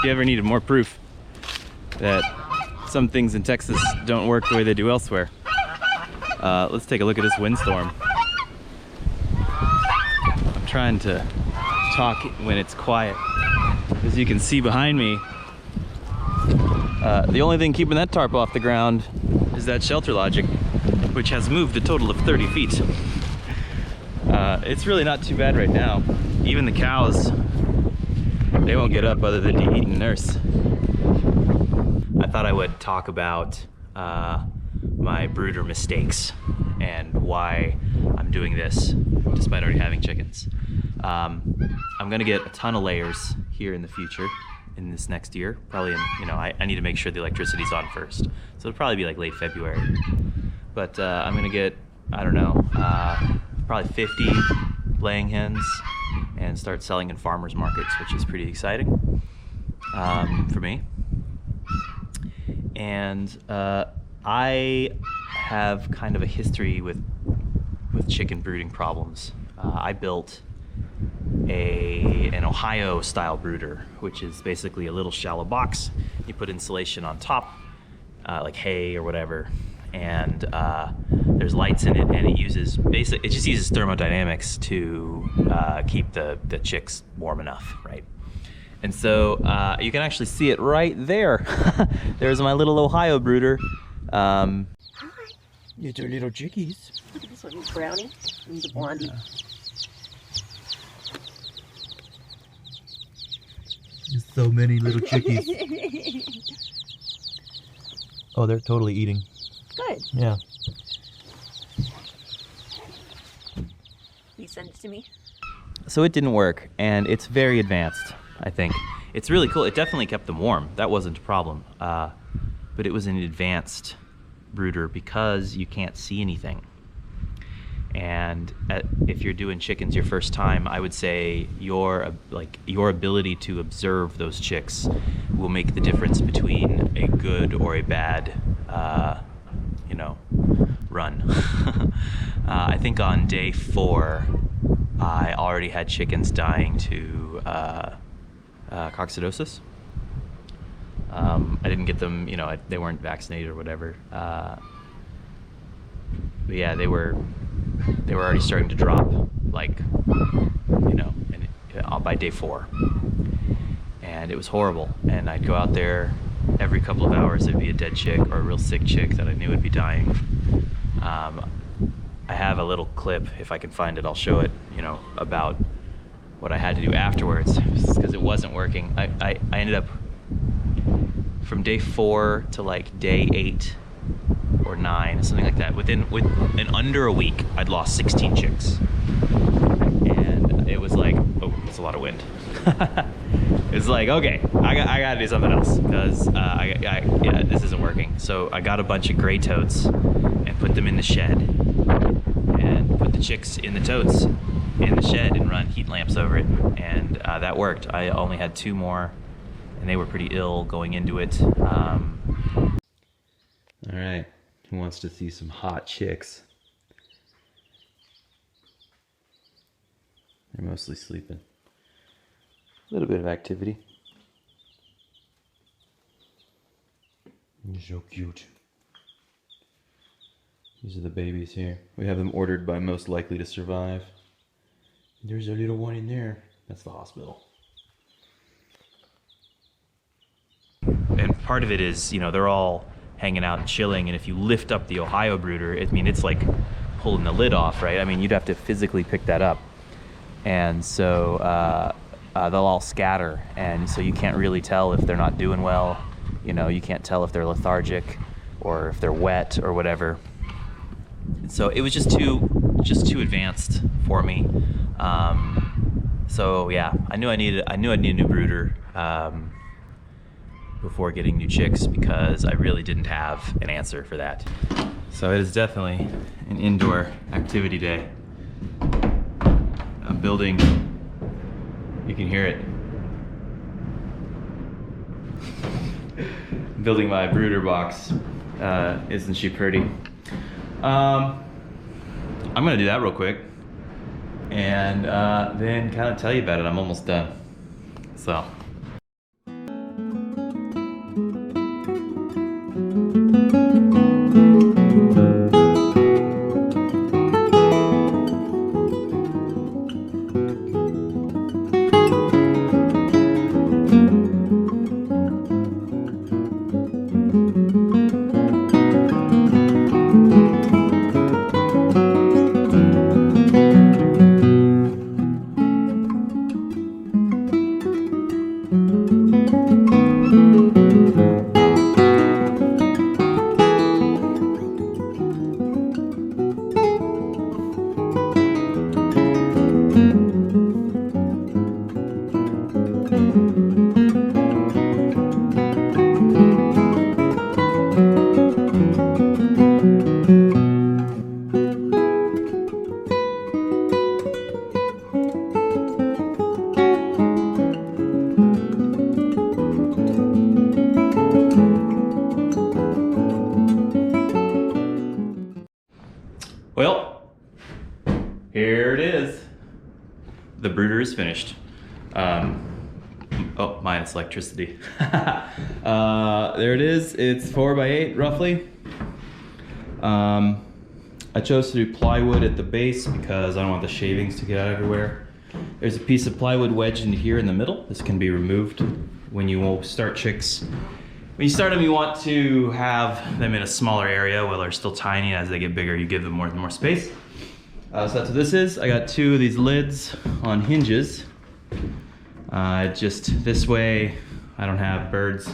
you ever needed more proof that some things in Texas don't work the way they do elsewhere. Let's take a look at this windstorm. I'm trying to talk when it's quiet. As you can see behind me, the only thing keeping that tarp off the ground is that shelter logic, which has moved a total of 30 feet. It's really not too bad right now. Even the cows, they won't get up other than to eat and nurse. I thought I would talk about my brooder mistakes and why I'm doing this despite already having chickens. I'm gonna get a ton of layers here in the future, in this next year. Probably in, I need to make sure the electricity's on first. So it'll probably be like late February. But I'm gonna get, I don't know, probably 50 laying hens and start selling in farmers markets, which is pretty exciting for me. And I have kind of a history with chicken brooding problems. I built an Ohio style brooder, which is basically a little shallow box. You put insulation on top, like hay or whatever, and there's lights in it, and it just uses thermodynamics to keep the chicks warm enough, right? And so you can actually see it right there. There's my little Ohio brooder. Hi. These are little chickies. Look at this one, Brownie, and the Blondie. There's so many little chickies. Oh, they're totally eating. Good. Yeah. Will you send it to me? So it didn't work, and it's very advanced, I think. It's really cool. It definitely kept them warm. That wasn't a problem. But it was an advanced brooder because you can't see anything. And if you're doing chickens your first time, I would say your ability to observe those chicks will make the difference between a good or a bad, run. I think on day 4, I already had chickens dying to coccidosis. I didn't get them, they weren't vaccinated or whatever. But yeah, they were already starting to drop, by day 4. And it was horrible. And I'd go out there every couple of hours, there'd be a dead chick or a real sick chick that I knew would be dying. I have a little clip, if I can find it, I'll show it, about what I had to do afterwards, because it wasn't working. I ended up, from day 4 to like day 8 or 9, something like that, within under a week, I'd lost 16 chicks. And it was like, oh, it's a lot of wind. It's like, okay, I gotta do something else, because yeah, this isn't working. So I got a bunch of gray totes and put them in the shed, and put the chicks in the totes in the shed and run heat lamps over it, and that worked. I only had 2 more, and they were pretty ill going into it. All right, who wants to see some hot chicks? They're mostly sleeping. A little bit of activity. You're so cute. These are the babies here. We have them ordered by most likely to survive. There's a little one in there. That's the hospital. And part of it is, they're all hanging out and chilling, and if you lift up the Ohio brooder, it's like pulling the lid off, right? I mean, you'd have to physically pick that up. And so they'll all scatter, and so you can't really tell if they're not doing well. You can't tell if they're lethargic or if they're wet or whatever. And so it was just too advanced for me. So yeah, I knew I'd need a new brooder before getting new chicks, because I really didn't have an answer for that. So it is definitely an indoor activity day. I'm building, you can hear it. Building my brooder box. Isn't she pretty? I'm gonna do that real quick, and then kind of tell you about it. I'm almost done. So. Well, here it is. The brooder is finished. Oh, minus electricity. There it is. It's 4x8 roughly. I chose to do plywood at the base because I don't want the shavings to get out everywhere. There's a piece of plywood wedged into here in the middle. This can be removed when you start chicks. When you start them, you want to have them in a smaller area while they're still tiny. As they get bigger, you give them more space. So that's what this is. I got 2 of these lids on hinges. Just this way, I don't have birds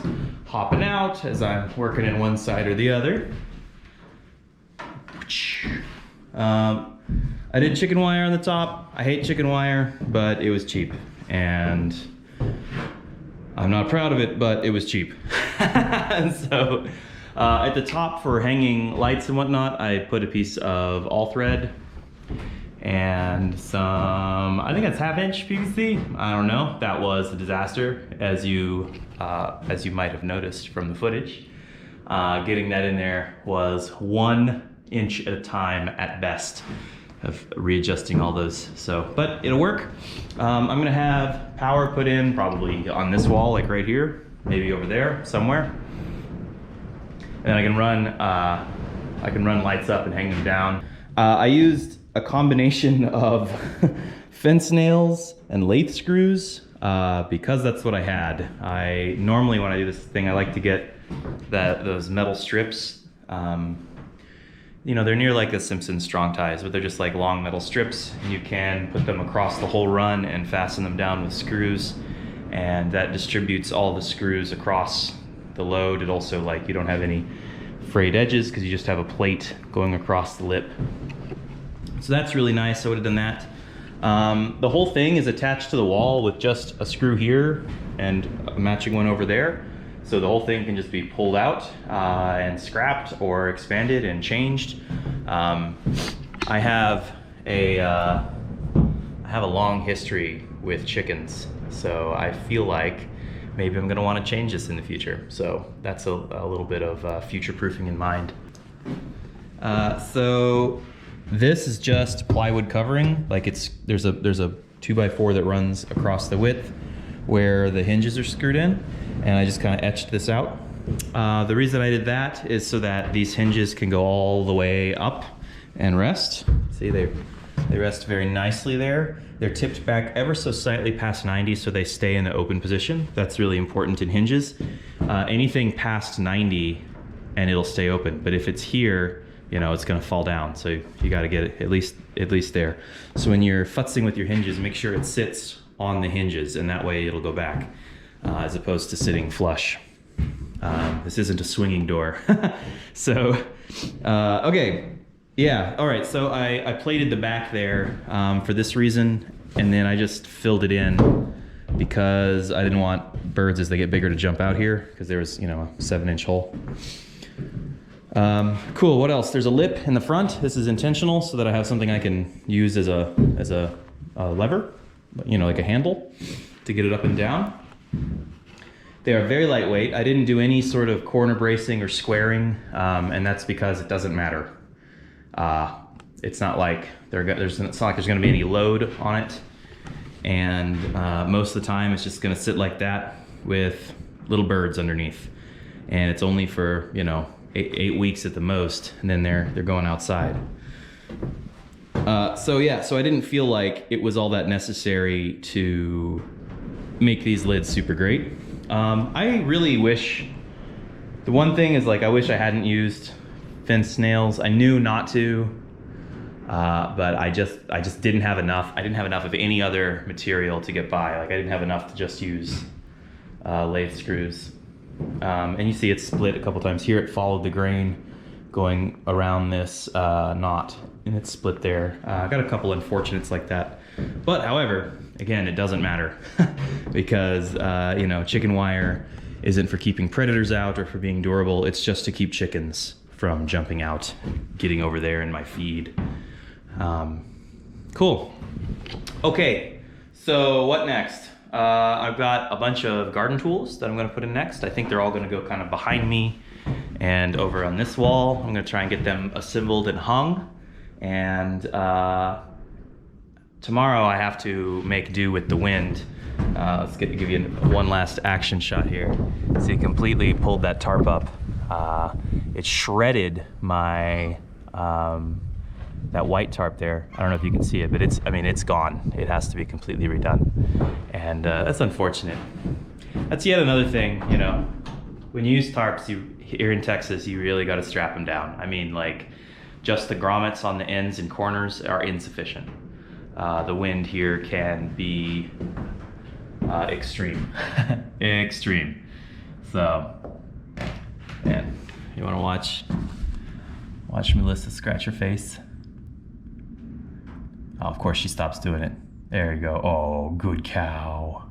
hopping out as I'm working in one side or the other. I did chicken wire on the top. I hate chicken wire, but it was cheap. And I'm not proud of it, but it was cheap. And so at the top for hanging lights and whatnot, I put a piece of all thread and some, I think that's 1/2 inch PVC. I don't know. That was a disaster, as you might have noticed from the footage. Getting that in there was 1 inch at a time at best of readjusting all those. So, but it'll work. I'm gonna have power put in probably on this wall, like right here, maybe over there somewhere. And I can run lights up and hang them down. I used a combination of fence nails and lathe screws because that's what I had. I normally, when I do this thing, I like to get those metal strips. You know, they're near like the Simpsons strong ties, but they're just like long metal strips. And you can put them across the whole run and fasten them down with screws. And that distributes all the screws across the load. It also, like, you don't have any frayed edges because you just have a plate going across the lip. So that's really nice. I would have done that. The whole thing is attached to the wall with just a screw here and a matching one over there. So the whole thing can just be pulled out and scrapped or expanded and changed. I have a long history with chickens, so I feel like maybe I'm gonna want to change this in the future. So that's a little bit of future-proofing in mind. So this is just plywood covering. Like there's a 2x4 that runs across the width where the hinges are screwed in, and I just kind of etched this out. The reason I did that is so that these hinges can go all the way up and rest. See, they rest very nicely there. They're tipped back ever so slightly past 90 so they stay in the open position. That's really important in hinges. Anything past 90 and it'll stay open, but if it's here, you know, it's gonna fall down. So you gotta get it at least there. So when you're futzing with your hinges, make sure it sits on the hinges, and that way it'll go back as opposed to sitting flush. This isn't a swinging door. So, okay. Yeah, all right, so I plated the back there for this reason, and then I just filled it in because I didn't want birds as they get bigger to jump out here, because there was, you know, a 7-inch hole. Cool, what else? There's a lip in the front. This is intentional so that I have something I can use as a lever, you know, like a handle to get it up and down. They are very lightweight. I didn't do any sort of corner bracing or squaring, and that's because it doesn't matter. It's not like there's going to be any load on it, and most of the time it's just going to sit like that with little birds underneath, and it's only for, you know, 8 weeks at the most, and then they're going outside. So yeah, so I didn't feel like it was all that necessary to make these lids super great. I really wish, the one thing is, like, I wish I hadn't used fence nails. I knew not to, but I just didn't have enough. I didn't have enough of any other material to get by. Like, I didn't have enough to just use lathe screws. And you see it's split a couple times here. It followed the grain going around this knot, and it's split there. I got a couple unfortunates like that. But however, again, it doesn't matter because, you know, chicken wire isn't for keeping predators out or for being durable. It's just to keep chickens from jumping out, getting over there in my feed. Cool. Okay, so what next? I've got a bunch of garden tools that I'm going to put in next. I think they're all going to go kind of behind me and over on this wall. I'm going to try and get them assembled and hung. And tomorrow I have to make do with the wind. Let's give you one last action shot here. See, it completely pulled that tarp up. It shredded my, that white tarp there. I don't know if you can see it, but it's gone. It has to be completely redone. And that's unfortunate. That's yet another thing, you know, when you use tarps, here in Texas, you really got to strap them down. I mean, like, just the grommets on the ends and corners are insufficient. The wind here can be extreme. Extreme. So, man, you want to watch Melissa scratch her face? Oh, of course she stops doing it. There you go. Oh, good cow.